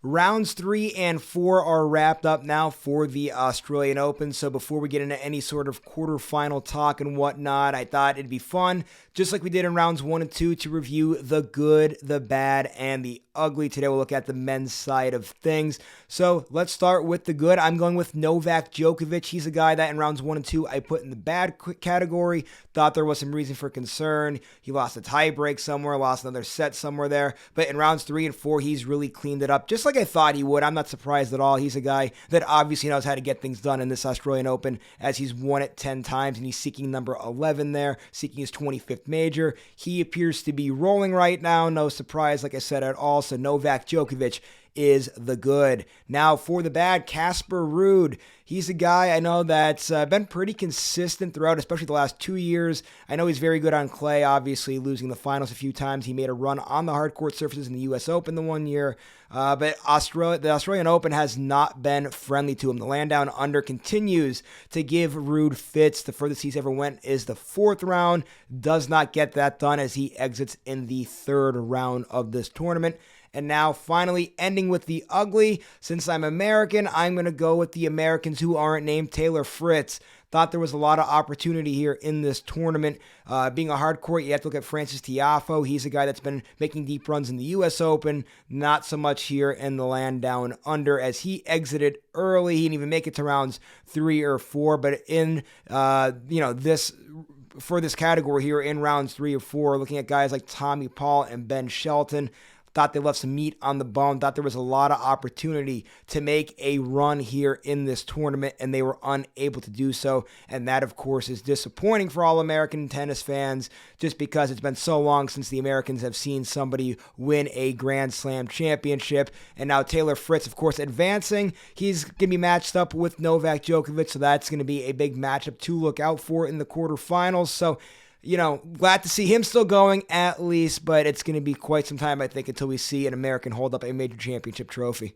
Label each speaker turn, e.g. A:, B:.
A: Rounds 3 and 4 are wrapped up now for the Australian Open. So before we get into any sort of quarterfinal talk and whatnot, I thought it'd be fun, just like we did in rounds 1 and 2, to review the good, the bad, and the ugly. Today we'll look at the men's side of things. So let's start with the good. I'm going with Novak Djokovic. He's a guy that in rounds 1 and 2 I put in the bad category. Thought there was some reason for concern. He lost a tiebreak somewhere, lost another set somewhere there. But in rounds 3 and 4, he's really cleaned it up, just like I thought he would. I'm not surprised at all. He's a guy that obviously knows how to get things done in this Australian Open, as he's won it 10 times, and he's seeking number 11 there, seeking his 25th major. He appears to be rolling right now. No surprise, like I said, at all. So Novak Djokovic is the good. Now for the bad, Casper Ruud. He's a guy I know that's been pretty consistent throughout, especially the last 2 years. I know he's very good on clay, obviously losing the finals a few times. He made a run on the hard court surfaces in the U.S. Open the 1 year. But the Australian Open has not been friendly to him. The land down under continues to give Ruud fits. The furthest he's ever went is the 4th round. Does not get that done as he exits in the 3rd round of this tournament. And now finally ending with the ugly. Since I'm American, I'm going to go with the Americans who aren't named Taylor Fritz. Thought there was a lot of opportunity here in this tournament. Being a hard court, you have to look at Francis Tiafoe. He's a guy that's been making deep runs in the U.S. Open. Not so much here in the land down under, as he exited early. He didn't even make it to rounds 3 or 4. But in this for this category here in rounds 3 or 4, looking at guys like Tommy Paul and Ben Shelton, thought they left some meat on the bone. Thought there was a lot of opportunity to make a run here in this tournament, and they were unable to do so. And that, of course, is disappointing for all American tennis fans, just because it's been so long since the Americans have seen somebody win a Grand Slam championship. And now Taylor Fritz, of course, advancing. He's going to be matched up with Novak Djokovic, so that's going to be a big matchup to look out for in the quarterfinals. So, glad to see him still going at least, but it's going to be quite some time, I think, until we see an American hold up a major championship trophy.